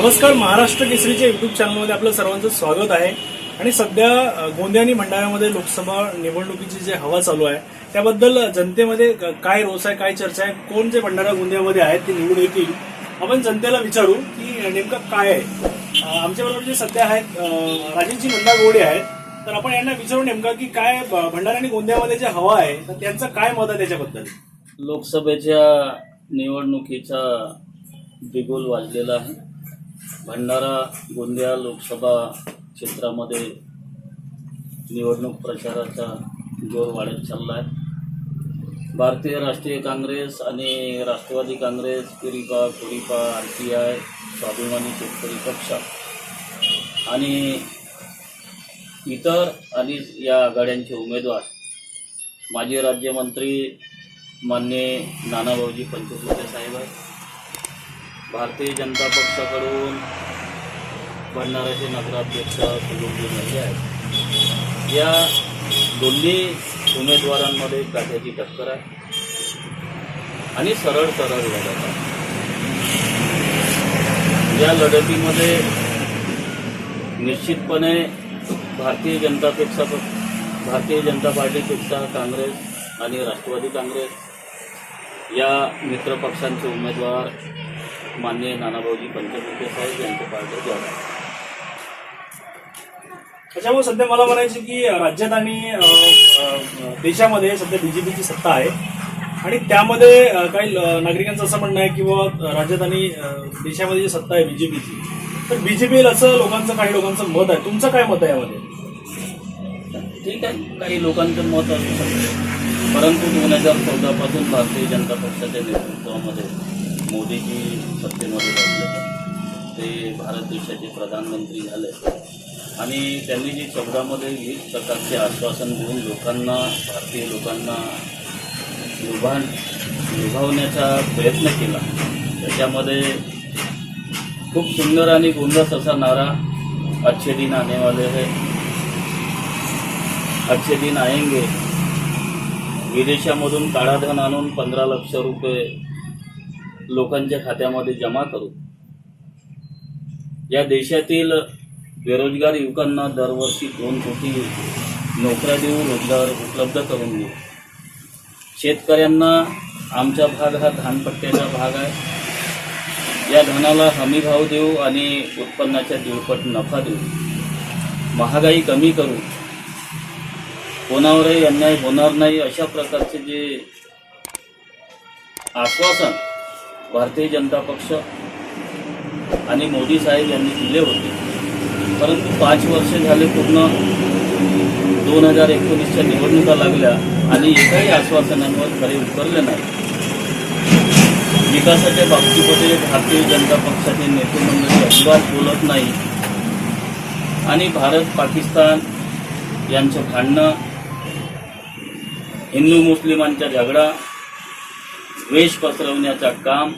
नमस्कार, महाराष्ट्र केसरीच्या युट्यूब चॅनलमध्ये आपलं सर्वांचं स्वागत आहे। आणि सध्या गोंदिया आणि भंडाऱ्यामध्ये लोकसभा निवडणुकीची जी हवा चालू आहे त्याबद्दल जनतेमध्ये काय रोष आहे, काय चर्चा आहे, कोण जे भंडारा गोंदियामध्ये आहेत ते निवडून येतील आपण जनतेला विचारू की नेमकं काय आहे। आमच्याबरोबर जे सध्या आहेत राजेशजी नंदा गोडे आहेत, तर आपण यांना विचारू नेमका की काय भंडारा आणि गोंदियामध्ये जे हवा आहे तर त्यांचं काय मत आहे त्याच्याबद्दल। लोकसभेच्या निवडणुकीचा बिगुल वाजलेला आहे। भंडारा गोंदिया लोकसभा क्षेत्रामध्ये निवडणूक प्रचाराचा जोर वाढत चालला आहे। भारतीय राष्ट्रीय काँग्रेस आणि राष्ट्रवादी काँग्रेस, किरीपा, कुरीपा, RTI, स्वाभिमानी शेतकरी पक्ष आणि इतर आणि या आघाड्यांचे उमेदवार माजी राज्यमंत्री माननीय नानाभाऊजी पंचकुले साहेब आहेत। भारतीय जनता पक्षाकडून भंडाऱ्याचे नगराध्यक्ष सुलोकजी मोरे आहेत। या दोन्ही उमेदवारांमध्ये काट्याची टक्कर आहे आणि सरळ लढत आहे। या लढतीमध्ये निश्चितपणे भारतीय जनता पार्टीपेक्षा काँग्रेस आणि राष्ट्रवादी काँग्रेस या मित्रपक्षांचे उमेदवार माननीय नानाभाऊजी पंचकुले साहेब यांचे पार्टी जाणार। त्याच्यामुळे सध्या मला म्हणायचे की राज्यात आणि देशामध्ये सध्या बीजेपीची सत्ता आहे आणि त्यामध्ये काही नागरिकांचं असं म्हणणं आहे की बाबा राज्यात आणि देशामध्ये जी सत्ता आहे बीजेपीची, तर बीजेपी असं काही लोकांचं मत आहे। तुमचं काय मत आहे यामध्ये? ठीक आहे, काही लोकांचं मत असू शकते, परंतु 2014 पासून भारतीय जनता पक्षाच्या नेतृत्वामध्ये मोदीजी सत्तेमध्ये बसले, ते भारत देशाचे प्रधानमंत्री झाले आणि त्यांनी जी शब्दामध्ये विविध प्रकारचे आश्वासन देऊन भारतीय लोकांना लुभावण्याचा प्रयत्न केला, त्याच्यामध्ये खूप सुंदर आणि गोंडस असा नारा अच्छे दिन आने वाले हैं, अच्छे दिन आएंगे, विदेशामधून काळा धन आणून 15 लाख रुपये लोकांच्या खात्यामध्ये जमा करू, या देशातील बेरोजगार युवकांना दरवर्षी 2 कोटी नोकऱ्या देऊ, रोजगार उपलब्ध करून देऊ, शेतकऱ्यांना आमचा भाग हा धानपट्ट्याचा भाग आहे, या धानाला हमी भाव देऊ आणि उत्पन्नाच्या 1.5 नफा देऊ, महागाई कमी करू, कोणावरही अन्याय होणार नाही, अशा प्रकारचे जे आश्वासन भारतीय जनता पक्ष आणि मोदी साहेब यांनी दिले होते, परंतु 5 वर्ष झाले पूर्ण 2019च्या निवडणुका लागल्या आणि एकाही आश्वासनांवर खरे उतरले नाही। विकासाच्या बाबतीमध्ये भारतीय जनता पक्षाचे नेते मंडळी अजिबात बोलत नाही आणि भारत पाकिस्तान यांचं भांडणं, हिंदू मुस्लिमांचा झगडा, द्वेष पसरवण्याचा काम,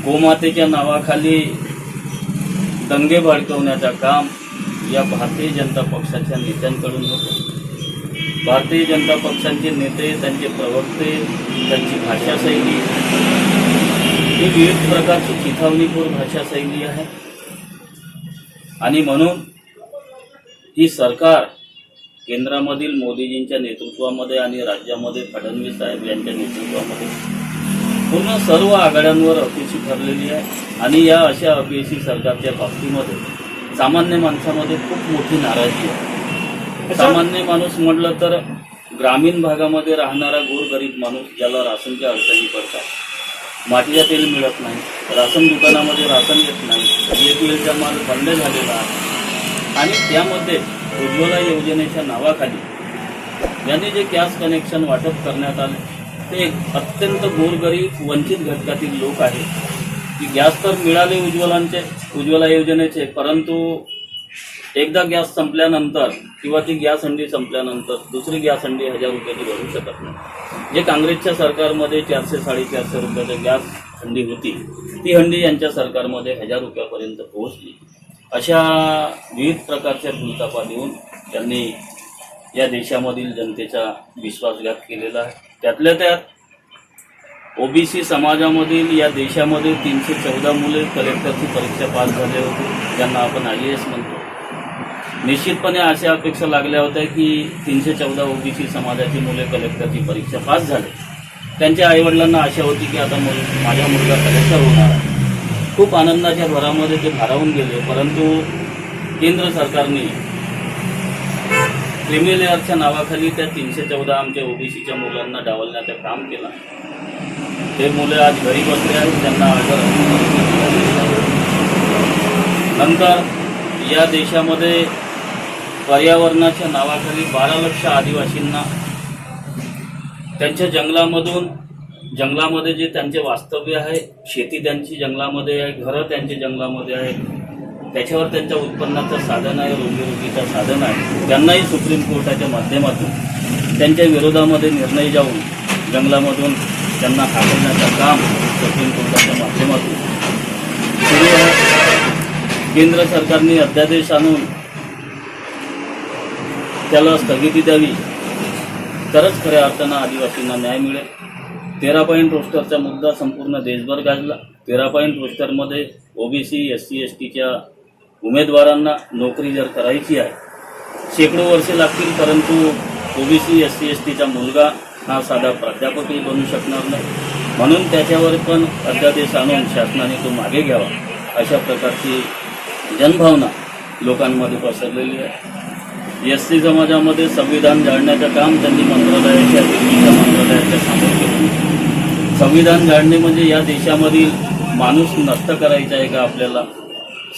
गोमातेच्या नावाखाली दंगे भडकवण्याचा काम या भारतीय जनता पक्षाच्या नेत्यांकडून होतं। भारतीय जनता पक्षाचे नेते, त्यांचे प्रवक्ते, त्यांची भाषाशैली ही विविध प्रकारची चिथावणीखोर भाषाशैली आहे आणि म्हणून ही सरकार केंद्रामधील मोदीजींच्या नेतृत्वामध्ये आणि राज्यामध्ये फडणवीस साहेब यांच्या नेतृत्वामध्ये पूर्ण सर्व आघाड्यांवर अपयशी ठरलेली आहे आणि या अशा अपयशी सरकारच्या बाबतीमध्ये सामान्य माणसामध्ये खूप मोठी नाराजी आहे। सामान्य माणूस म्हटलं तर ग्रामीण भागामध्ये राहणारा गोरगरीब माणूस, ज्याला राशनच्या अडचणी पडतात, मातीचा तेल मिळत नाही, राशन दुकानामध्ये राशन येत नाही, APLचा माल बंद झालेला आहे आणि त्यामध्ये उज्ज्वला योजनेच्या नावाखाली यांनी जे गॅस कनेक्शन वाटप करण्यात आले ते अत्यंत गोरगरीब वंचित घटकातील लोक आहेत की गॅस तर मिळाले उज्ज्वला योजनेचे, परंतु एकदा गॅस संपल्यानंतर किंवा ती गॅस हंडी संपल्यानंतर दुसरी गॅस हंडी 1000 रुपयाची भरू शकत नाही। जे काँग्रेसच्या सरकारमध्ये 400-450 रुपयाची गॅस हंडी होती, ती हंडी यांच्या सरकारमध्ये 1000 रुपयापर्यंत पोहोचली। अशा विविध प्रकारच्या भूलथापा देऊन त्यांनी या देशामधील जनतेचा विश्वासघात केलेला आहे। त्यातल्या त्यात ओबीसी समाजामधील या देशामध्ये 314 मुले कलेक्टरची परीक्षा पास झाले होते, ज्यांना आपण IAS म्हणतो. निश्चितपणे अशा अपेक्षा लागल्या होत्या की 314 ओबीसी समाजाची मुले कलेक्टरची परीक्षा पास झाले. त्यांच्या आईवडिलांना आशा होती की आता माझा मुलगा कलेक्टर होणार आहे. खूप आनंदाच्या भरामध्ये ते भारावून गेले. परंतु केंद्र सरकारने क्रीमी लेअरच्या नावाखाली त्या 314 आमच्या ओबीसीच्या मुलांना डावलण्याचं काम केलं. ते मुले आज घरी बसले आहेत, त्यांना आजार. नंतर या देशामध्ये पर्यावरणाच्या नावाखाली 12 लाख आदिवासींना त्यांच्या जंगलामध्ये जे त्यांचे वास्तव्य आहे, शेती त्यांची जंगलामध्ये आहे, घरं त्यांची जंगलामध्ये आहे, त्याच्यावर त्यांच्या उत्पन्नाचं साधन आहे, रोजीरोटीचं साधन आहे. त्यांनाही सुप्रीम कोर्टाच्या माध्यमातून त्यांच्या विरोधामध्ये निर्णय जाऊन जंगलामधून त्यांना हाकलण्याचं काम सुप्रीम कोर्टाच्या माध्यमातून सुरू आहे. केंद्र सरकारने अध्यादेश आणून त्याला स्थगिती द्यावी, तरच खऱ्या अर्थानं आदिवासींना न्याय मिळेल. 13 पॉईंट रोस्टरचा मुद्दा संपूर्ण देशभर गाजला. 13 पॉईंट रोस्टरमध्ये ओबीसी SC STच्या उमेदवारांना नोकरी जर करायची आहे, शेकडो वर्षे लागतील, परंतु ओबीसी SC STचा मुलगा हा साधा प्राध्यापकही बनू शकणार नाही. म्हणून त्याच्यावर पण अध्यादेश आणून शासनाने तो मागे घ्यावा, अशा प्रकारची जनभावना लोकांमध्ये पसरलेली आहे. SC समाजामध्ये संविधान जाळण्याचं काम त्यांनी दिल्लीच्या मंत्रालयाच्या समोर केलं. संविधान जाळणे म्हणजे या देशामधील माणूस नष्ट करायचा आहे का आपल्याला?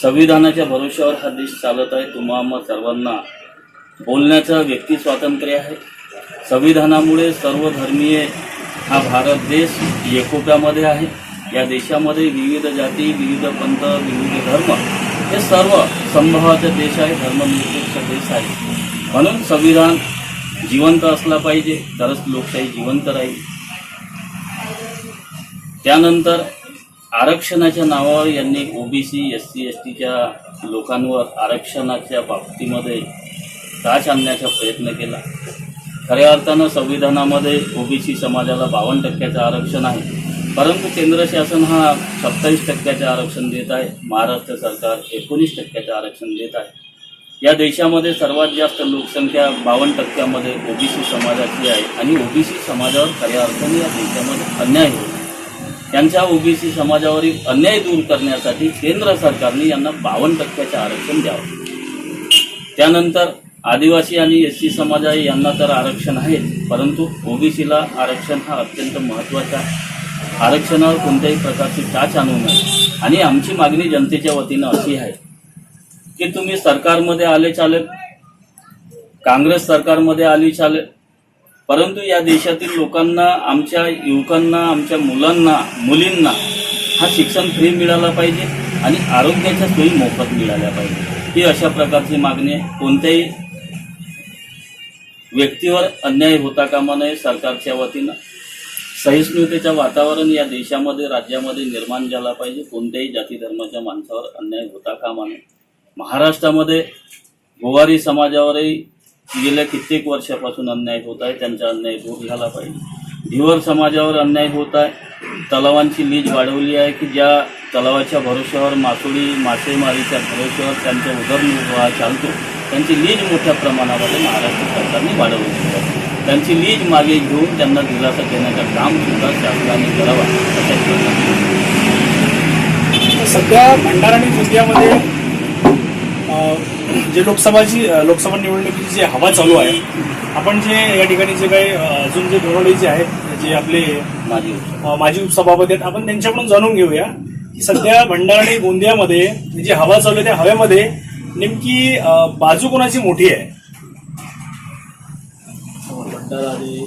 संविधानाच्या भरोश्यावर हा देश चालत आहे. तुम्हा सर्वांना बोलण्याचं व्यक्ती स्वातंत्र्य आहे. संविधानामुळे सर्वधर्मीय हा भारत देश एकोप्यामध्ये आहे. या देशामध्ये विविध जाती, विविध पंथ, विविध धर्म हे सर्व समभावाचा देश आहे, धर्मनिरपेक्ष देश आहे. म्हणून संविधान जिवंत असला पाहिजे, तरच लोकशाही जिवंत राहील. त्यानंतर आरक्षणाच्या नावावर यांनी ओबीसी SC STच्या लोकांवर आरक्षणाच्या बाबतीमध्ये टाच आणण्याचा प्रयत्न केला. खऱ्या अर्थानं संविधानामध्ये ओबीसी समाजाला 52% आरक्षण आहे, परंतु केंद्र शासन हा 27% आरक्षण देत आहे. महाराष्ट्र सरकार 19% आरक्षण देत आहे. या देशामध्ये सर्वात जास्त लोकसंख्या 52% ओबीसी समाजाची आहे आणि ओबीसी समाजावर खऱ्या अर्थाने या देशामध्ये अन्याय होतो. त्यांच्या ओबीसी समाजावरील अन्याय दूर करण्यासाठी केंद्र सरकारने यांना 52% आरक्षण द्यावं. त्यानंतर आदिवासी आणि SC समाज आहे, यांना तर आरक्षण आहे, परंतु ओबीसीला आरक्षण हा अत्यंत महत्त्वाचा आहे. आरक्षणावर कोणत्याही प्रकारची टाच आणू नये. आणि आमची मागणी जनतेच्या वतीनं अशी आहे की तुम्ही सरकारमध्ये आले चालेल, काँग्रेस सरकारमध्ये आली चालेल, परंतु या देशातील लोकांना, आमच्या युवकांना, आमच्या मुलांना, मुलींना हा शिक्षण फ्री मिळाला पाहिजे आणि आरोग्याच्या सोयी मोफत मिळाल्या पाहिजे. ही अशा प्रकारची मागणी आहे. कोणत्याही व्यक्तीवर अन्याय होता कामा नये. सरकारच्या वतीनं सहिष्णुतेचं वातावरण या देशामध्ये, राज्यामध्ये निर्माण झाला पाहिजे. कोणत्याही जाती धर्माच्या माणसावर अन्याय होता कामा नये. महाराष्ट्रामध्ये गोवारी समाजावरही गेल्या कित्येक वर्षापासून अन्याय होत आहे, त्यांचा अन्याय दूर झाला पाहिजे. धिवर समाजावर अन्याय होत आहे. तलावांची लीज वाढवली आहे की ज्या तलावाच्या भरोश्यावर मासेमारीच्या भरोश्यावर त्यांचा उदरनिर्वाह चालतो, त्यांची लीज मोठ्या प्रमाणामध्ये महाराष्ट्र सरकारने वाढवली आहे. त्यांची लीज मागे घेऊन त्यांना दिलासा देण्याचं काम सुद्धा शासनाने करावा, अशा प्रकारचे. सध्या भंडारा आणि गोंदियामध्ये जे लोकसभा निवडणुकीची जी हवा चालू आहे, आपण जे या ठिकाणी जे काही अजून जे धोरणे जे आहेत, जे आपले माजी उपसभापती आहेत, आपण त्यांच्याकडून जाणून घेऊया की सध्या भंडारा आणि गोंदियामध्ये जी हवा चालू आहे त्या हवेमध्ये नेमकी बाजू कोणाची मोठी आहे? भंडारा आणि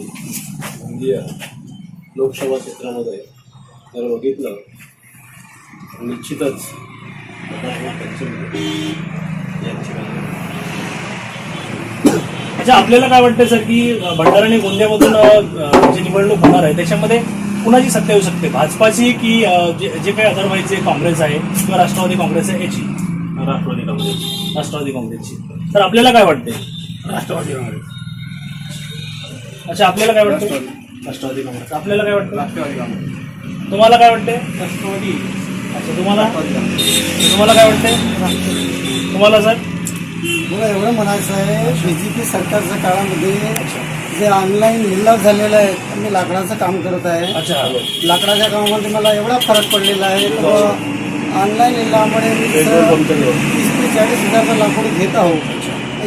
गोंदिया लोकसभा क्षेत्रामध्ये जर बघितलं निश्चितच अच्छा, आपल्याला काय वाटतं सर की भंडारा आणि गोंदियामधून जी निवडणूक होणार आहे त्याच्यामध्ये कुणाची सत्ता येऊ शकते? भाजपाची की जे काही अदरवाईज जे काँग्रेस आहे किंवा राष्ट्रवादी काँग्रेस आहे याची? राष्ट्रवादी काँग्रेसची. तर आपल्याला काय वाटते? राष्ट्रवादी काँग्रेस. अच्छा, आपल्याला काय वाटतं? राष्ट्रवादी काँग्रेस. आपल्याला काय वाटतं? राष्ट्रवादी काँग्रेस. तुम्हाला काय वाटते? राष्ट्रवादी. अच्छा, तुम्हाला काय वाटते? तुम्हाला सर? मला एवढं म्हणायचं आहे, बीजेपी सरकारच्या काळामध्ये जे ऑनलाईन लिलाव झालेला आहे, मी लाकडाचं काम करत आहे. अच्छा, लाकडाच्या कामामध्ये मला एवढा फरक पडलेला आहे की ऑनलाईन लिलावामुळे मी 30 ते 40,000 लाकूड घेत आहोत.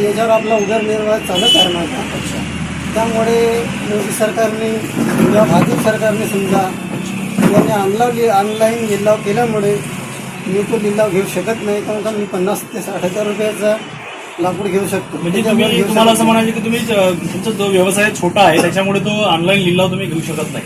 याच्यावर आपला उदरनिर्वाह चालत आहे माझा. त्यामुळे मोदी सरकारने किंवा भाजप सरकारने समजा यांनी ऑनलाईन लिलाव केल्यामुळे मी तो लिलाव घेऊ शकत नाही, कारण का मी 50 ते 60,000 रुपयाचा लाकूड घेऊ शकतो. म्हणजे तुम्हाला असं म्हणायचं की तुम्ही तुमचा जो व्यवसाय छोटा आहे त्याच्यामुळे तो ऑनलाईन लिलाव तुम्ही घेऊ शकत नाही.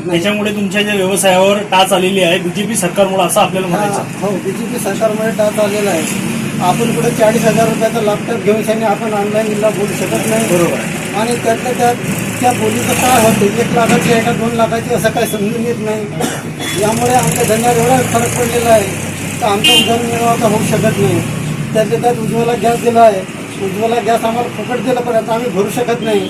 त्याच्यामुळे तुमच्या ज्या व्यवसायावर टाच आलेली आहे बीजेपी सरकारमुळे, असं आपल्याला म्हणायचं. हो, बीजेपी सरकारमुळे टाच आलेला आहे. आपण पुढे 40,000 रुपयाचा लॅपटॉप घेऊन शाने आपण ऑनलाईन लिलाव बोलू शकत नाही. बरोबर. आणि त्यातल्या त्यात त्या बोलीचं काय होतं, 1 लाखाची आहे का 2 लाखाची असं काही समजून येत नाही. यामुळे आमच्या धंद्यावर एवढा फरक पडलेला आहे तर आमचा उदरनिर्वाह आता होऊ शकत नाही. त्यातल्या त्यात उज्ज्वला गॅस दिला आहे. उज्ज्वला गॅस आम्हाला फुकट दिला, पण आता आम्ही भरू शकत नाही.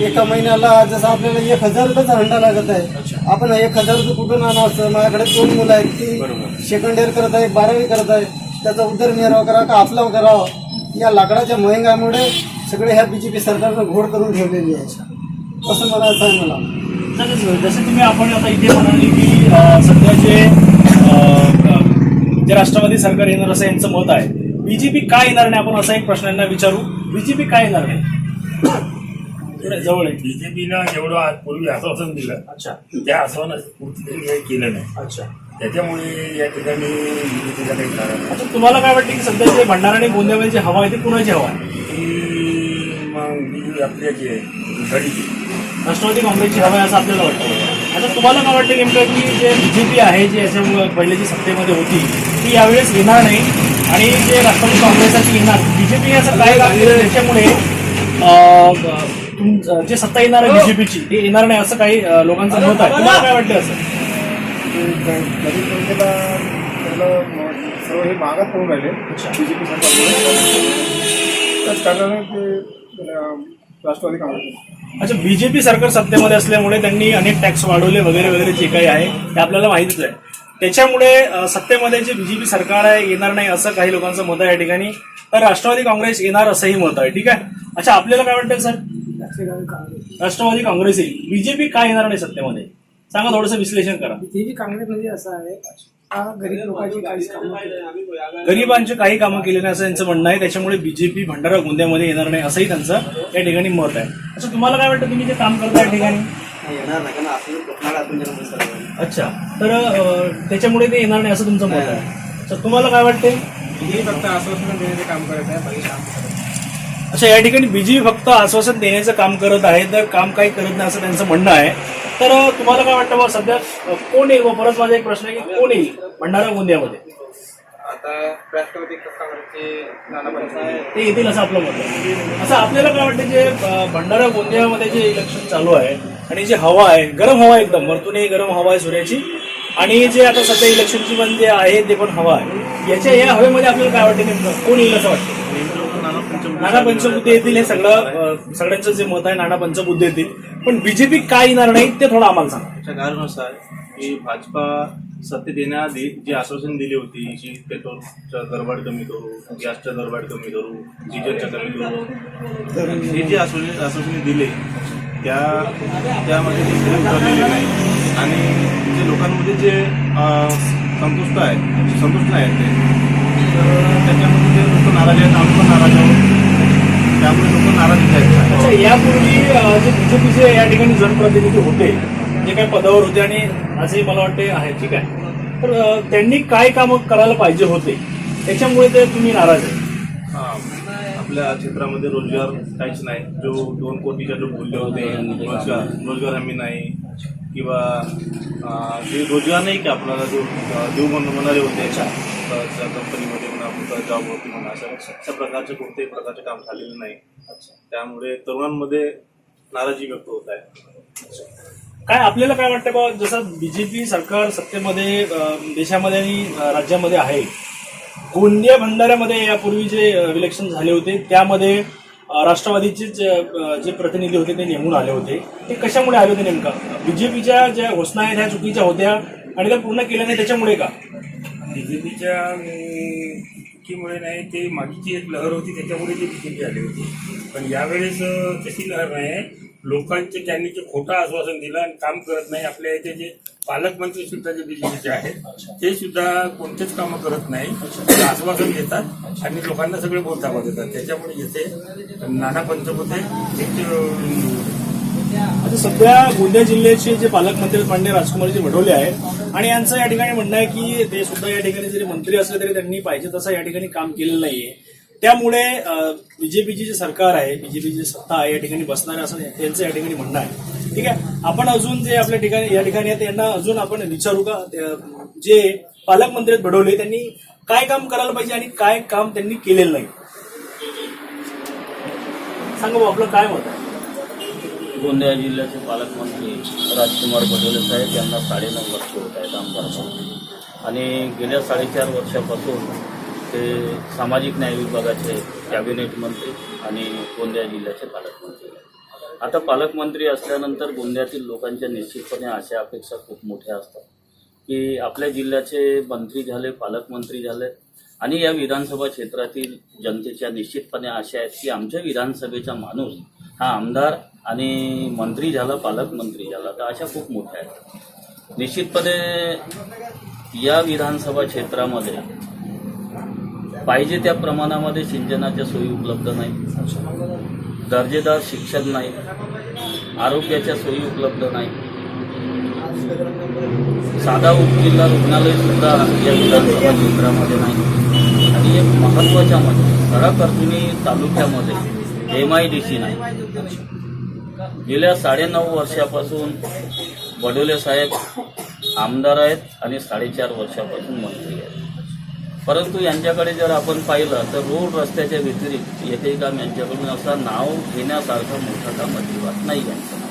एका महिन्याला जसं आपल्याला 1,000 रुपयाचा हंडा लागत आहे, आपण 1,000 रुपये कुठून आणायचं? माझ्याकडे 2 मुलं आहेत, ती सेकंड इयर करत आहे, 12वी करत आहे. त्याचा उदरनिर्वाह करा का आपला करावा, या लाकडाच्या महंगामुळे सगळे ह्या बीजेपी सरकारनं घोड करून ठेवलेली आहे, असं म्हणायचं आहे मला. जसं तुम्ही आपण आता इथे म्हणाले की सध्या जे राष्ट्रवादी सरकार येणार असं यांचं मत आहे, बीजेपी का येणार नाही आपण असा एक प्रश्न यांना विचारू. बीजेपी का येणार नाही? जवळ आहे. बीजेपीनं जेवढं पूर्वी आश्वासन दिलं, अच्छा, त्या आश्वासनात पूर्ती त्यांनी काही केलं नाही. अच्छा. त्याच्यामुळे या ठिकाणी बीजेपीला काही कारण अच्छा, तुम्हाला काय वाटतं की सध्या जे भंडारा आणि गोंदियामध्ये जे हवा आहे ती कुणाची हवा आहे? की मग आपल्या जे घडीची राष्ट्रवादी काँग्रेसची हवा आहे असं आपल्याला वाटतं. आता तुम्हाला काय वाटतं नेमकं की जे बीजेपी आहे जे याच्या पहिले जी सत्तेमध्ये होती ती यावेळेस येणार नाही आणि जे राष्ट्रवादी काँग्रेसची येणार, बीजेपी असं काय काम केलं त्याच्यामुळे जे सत्ता येणार आहे बीजेपीची ते येणार नाही असं काही लोकांचं मत आहे. तुम्हाला काय वाटतं असं? नवीन जनतेला सर्व हे मागात पडून राहिले बीजेपी सरकारमुळे. त्याच कारणाने ते राष्ट्रवादी काँग्रेस. अच्छा, बीजेपी सरकार सत्तेमध्ये असल्यामुळे त्यांनी अनेक टॅक्स वाढवले वगैरे वगैरे जे काही आहे ते आपल्याला माहितीच आहे. त्याच्यामुळे सत्तेमध्ये जे बीजेपी सरकार आहे येणार नाही असं काही लोकांचं मत आहे या ठिकाणी. तर राष्ट्रवादी काँग्रेस येणार असंही मत आहे. ठीक आहे. अच्छा, आपल्याला काय वाटतं सर? राष्ट्रवादी काँग्रेस येईल, बीजेपी का येणार नाही सत्तेमध्ये? सांगा, थोडंसं विश्लेषण करा. बीजेपी काँग्रेस म्हणजे असं आहे, गरीब लोकांची काहीच कामं, गरिबांचे काही कामं केले नाही असं त्यांचं म्हणणं आहे. त्याच्यामुळे बीजेपी भंडारा गोंदियामध्ये येणार नाही असंही त्यांचं या ठिकाणी मत आहे. अच्छा, तुम्हाला काय वाटतं? तुम्ही जे काम करता या ठिकाणी येणार नाही कारण आपण अच्छा, तर त्याच्यामुळे ते येणार नाही असं तुमचं मत आहे. अच्छा, तुम्हाला काय वाटते? फक्त आश्वासन देण्याचे काम करत आहे, बाकी काम करत नाही. अच्छा, या ठिकाणी बीजेपी फक्त आश्वासन देण्याचं काम करत आहे, तर काम काही करत नाही असं त्यांचं म्हणणं आहे. तर तुम्हाला काय वाटतं बा सध्या कोण येईल? परत माझा एक प्रश्न आहे की कोण येईल भंडारा गोंदियामध्ये? आता राष्ट्रवादी काँग्रेसचे नाना पटोले ते येतील असं आपलं मत आहे. असं आपल्याला काय वाटतं जे भंडारा गोंदियामध्ये जे इलेक्शन चालू आहे आणि जे हवा आहे, गरम हवा एकदम वरतूनही गरम हवा आहे सूर्याची, आणि जे आता सध्या इलेक्शनची पण जे आहे ते पण हवा आहे, या हवेमध्ये आपल्याला काय वाटतं नेमकं कोण येईल असं वाटतं? नाना पंचबुद्धे येतील, हे सगळ्यांचं जे मत आहे नाना पंचबुद्धे येतील. पण बीजेपी काय येणार नाही ते थोडं आम्हाला सांगा. त्याचं कारण असं आहे की भाजपा सत्तेत येण्याआधी जी आश्वासन दिली होती की पेट्रोलचा दरवाढ कमी करू, गॅसचा दरवाढ कमी करू, डिझेलचा कमी करू, तर हे जे आश्वासने दिले त्यामध्ये ते खरे उतरलेले नाही. आणि जे लोकांमध्ये जे संतुष्ट नाही ते, तर त्याच्यामध्ये ते लोक नाराज आहेत, आम्ही पण नाराज आहोत. त्यामुळे लोक नाराज आहेत. अच्छा, यापूर्वी जे बीजेपीचे या ठिकाणी जनप्रतिनिधी होते, जे काही पदावर होते आणि असे मला वाटते आहे, ठीक आहे, तर त्यांनी काय कामं करायला पाहिजे होते त्याच्यामुळे ते तुम्ही नाराज आहे? आपल्या क्षेत्रामध्ये रोजगार काहीच नाही. जो 2 कोटीच्या जो बोलले होते रोजगार हमी नाही, किंवा ते रोजगार नाही की आपल्याला जो देऊ म्हणाले होते कंपनीमध्ये म्हणा, जॉब होती म्हणा, अशा प्रकारचे कोणत्याही प्रकारचे काम झालेलं नाही. त्यामुळे तरुणांमध्ये नाराजी व्यक्त होत आहे. काय आपल्याला काय वाटतं बा, जसं बीजेपी सरकार सत्तेमध्ये देशामध्ये आणि राज्यामध्ये आहे, गोंदिया भंडाऱ्यामध्ये यापूर्वी जे इलेक्शन झाले होते त्यामध्ये राष्ट्रवादीचे जे प्रतिनिधी होते ते नेमून आले होते, ते कशामुळे आले होते नेमकं? बीजेपीच्या ज्या घोषणा आहेत ह्या चुकीच्या होत्या आणि त्या पूर्ण केल्या नाही त्याच्यामुळे का? बीजेपीच्या चुकीमुळे नाही, ते मागीची एक लहर होती त्याच्यामुळे ते बीजेपी आले होते. पण यावेळेस तशी लहर नाही. लोकांचे त्यांनी जे खोटं आश्वासन दिलं आणि काम करत नाही. आपल्या इथे जे पालकमंत्री सुद्धा जे बीजेपीचे आहेत ते सुद्धा कोणतेच कामं करत नाही. ते आश्वासन देतात आणि लोकांना सगळे बोलता देतात. त्याच्यामुळे येथे नाना पंचकोते आता सध्या गोंदिया जिल्ह्याचे जे पालकमंत्री माननीय राजकुमारजी बडोले आहेत आणि यांचं या ठिकाणी म्हणणं आहे की ते सुद्धा या ठिकाणी जरी मंत्री असले तरी त्यांनी पाहिजे तसं या ठिकाणी काम केलेलं नाहीये. त्यामुळे बीजेपीची जे सरकार आहे, बीजेपीची सत्ता आहे या ठिकाणी बसणार असं त्यांचं या ठिकाणी म्हणणं आहे. ठीक आहे, आपण अजून जे आपल्या ठिकाणी या ठिकाणी आहेत त्यांना अजून आपण विचारू का, जे पालकमंत्री आहेत बडोले त्यांनी काय काम करायला पाहिजे आणि काय काम त्यांनी केलेलं नाही. सांगा भाऊ, आपलं काय मत आहे? गोंदिया जिल्ह्याचे पालकमंत्री राजकुमार बडोले साहेब यांना 9.5 वर्ष होत आहेत आमदार म्हणून आणि गेल्या 4.5 वर्षापासून ते सामाजिक न्याय विभागाचे कॅबिनेट मंत्री आणि गोंदिया जिल्ह्याचे पालकमंत्री आहेत. आता पालकमंत्री असल्यानंतर गोंदियातील लोकांच्या निश्चितपणे आशा अपेक्षा खूप मोठ्या असतात की आपल्या जिल्ह्याचे मंत्री झाले, पालकमंत्री झाले आणि या विधानसभा क्षेत्रातील जनतेच्या निश्चितपणे आशा आहेत की आमच्या विधानसभेचा माणूस हा आमदार आणि मंत्री झाला, पालकमंत्री झाला. तर अशा खूप मोठ्या आहेत. निश्चितपणे या विधानसभा क्षेत्रामध्ये पाहिजे त्या प्रमाणामध्ये सिंचनाच्या सोयी उपलब्ध नाही, दर्जेदार शिक्षण नाही, आरोग्याच्या सोयी उपलब्ध नाही, साधा उपजिल्हा रुग्णालय सुद्धा या विधानसभा केंद्रामध्ये नाही आणि एक महत्त्वाच्या म्हणजे खराकर्जुनी तालुक्यामध्ये MIDC नाही. गेल्या 9.5 वर्षापासून बडोले साहेब आमदार आहेत आणि 4.5 वर्षापासून मंत्री आहेत. परंतु यांच्याकडे जर आपण पाहिलं तर रोड रस्त्याच्या व्यतिरिक्त येथे काम यांच्याकडून असं नाव घेण्यासारखं मोठं काम अजिबात नाही आहे.